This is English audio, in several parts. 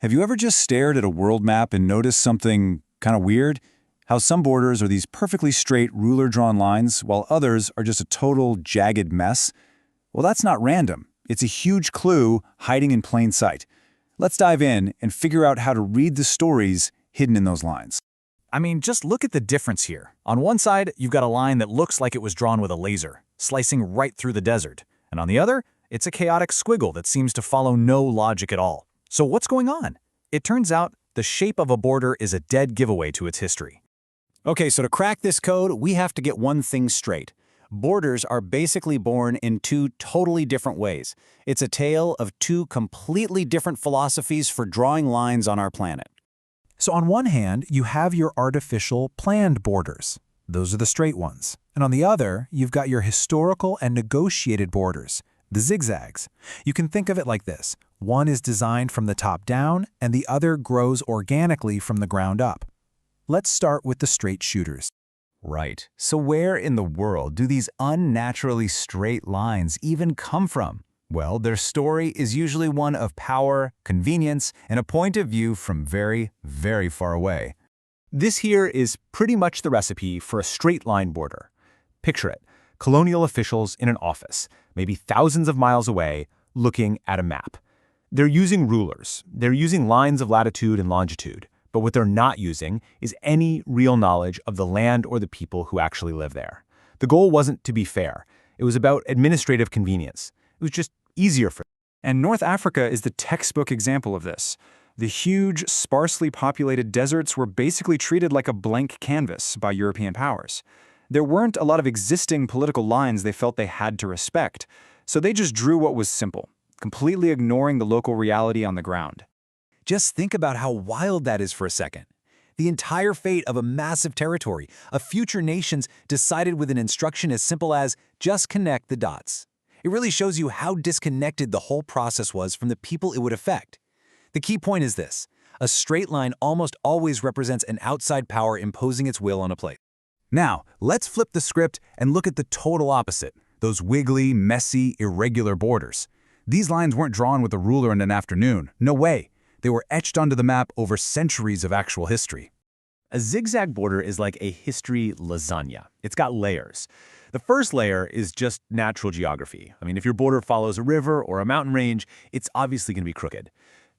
Have you ever just stared at a world map and noticed something kind of weird? How some borders are these perfectly straight ruler-drawn lines, while others are just a total jagged mess? Well, that's not random. It's a huge clue hiding in plain sight. Let's dive in and figure out how to read the stories hidden in those lines. I mean, just look at the difference here. On one side, you've got a line that looks like it was drawn with a laser, slicing right through the desert. And on the other, it's a chaotic squiggle that seems to follow no logic at all. So what's going on? It turns out the shape of a border is a dead giveaway to its history. Okay, so to crack this code, we have to get one thing straight. Borders are basically born in two totally different ways. It's a tale of two completely different philosophies for drawing lines on our planet. So on one hand, you have your artificial planned borders. Those are the straight ones. And on the other, you've got your historical and negotiated borders, the zigzags. You can think of it like this. One is designed from the top down, and the other grows organically from the ground up. Let's start with the straight shooters. Right. So where in the world do these unnaturally straight lines even come from? Well, their story is usually one of power, convenience, and a point of view from very, very far away. This here is pretty much the recipe for a straight line border. Picture it. Colonial officials in an office, maybe thousands of miles away, looking at a map. They're using rulers. They're using lines of latitude and longitude. But what they're not using is any real knowledge of the land or the people who actually live there. The goal wasn't to be fair. It was about administrative convenience. It was just easier for them. And North Africa is the textbook example of this. The huge, sparsely populated deserts were basically treated like a blank canvas by European powers. There weren't a lot of existing political lines they felt they had to respect, so they just drew what was simple, completely ignoring the local reality on the ground. Just think about how wild that is for a second. The entire fate of a massive territory, of future nations decided with an instruction as simple as just connect the dots. It really shows you how disconnected the whole process was from the people it would affect. The key point is this: a straight line almost always represents an outside power imposing its will on a place. Now, let's flip the script and look at the total opposite, those wiggly, messy, irregular borders. These lines weren't drawn with a ruler in an afternoon. No way. They were etched onto the map over centuries of actual history. A zigzag border is like a history lasagna. It's got layers. The first layer is just natural geography. I mean, if your border follows a river or a mountain range, it's obviously going to be crooked.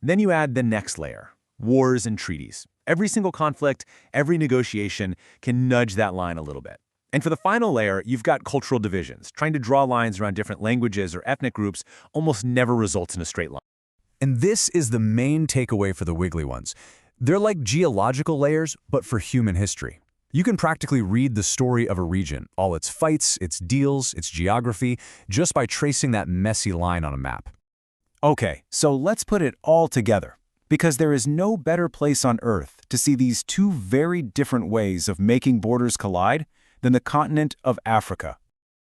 Then you add the next layer, wars and treaties. Every single conflict, every negotiation can nudge that line a little bit. And for the final layer, you've got cultural divisions. Trying to draw lines around different languages or ethnic groups almost never results in a straight line. And this is the main takeaway for the wiggly ones. They're like geological layers, but for human history. You can practically read the story of a region, all its fights, its deals, its geography, just by tracing that messy line on a map. Okay, so let's put it all together, because there is no better place on Earth to see these two very different ways of making borders collide than the continent of Africa.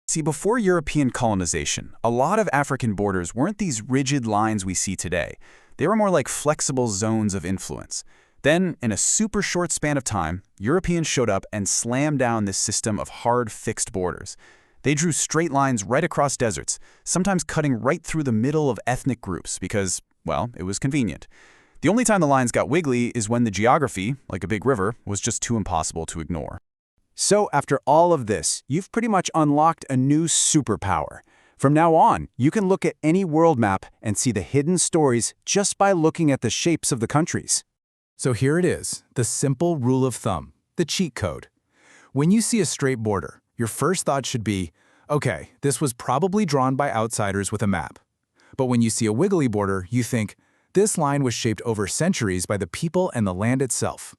See, before European colonization, a lot of African borders weren't these rigid lines we see today. They were more like flexible zones of influence. Then, in a super short span of time, Europeans showed up and slammed down this system of hard, fixed borders. They drew straight lines right across deserts, sometimes cutting right through the middle of ethnic groups because, well, it was convenient. The only time the lines got wiggly is when the geography, like a big river, was just too impossible to ignore. So after all of this, you've pretty much unlocked a new superpower. From now on, you can look at any world map and see the hidden stories just by looking at the shapes of the countries. So here it is, the simple rule of thumb, the cheat code. When you see a straight border, your first thought should be, okay, this was probably drawn by outsiders with a map. But when you see a wiggly border, you think, this line was shaped over centuries by the people and the land itself.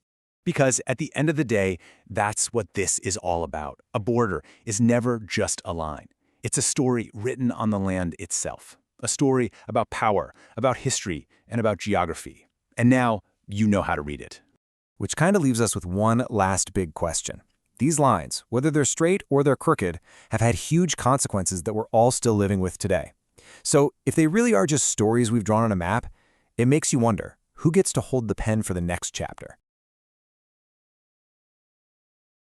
Because at the end of the day, that's what this is all about. A border is never just a line. It's a story written on the land itself. A story about power, about history, and about geography. And now you know how to read it. Which kind of leaves us with one last big question. These lines, whether they're straight or they're crooked, have had huge consequences that we're all still living with today. So if they really are just stories we've drawn on a map, it makes you wonder, who gets to hold the pen for the next chapter?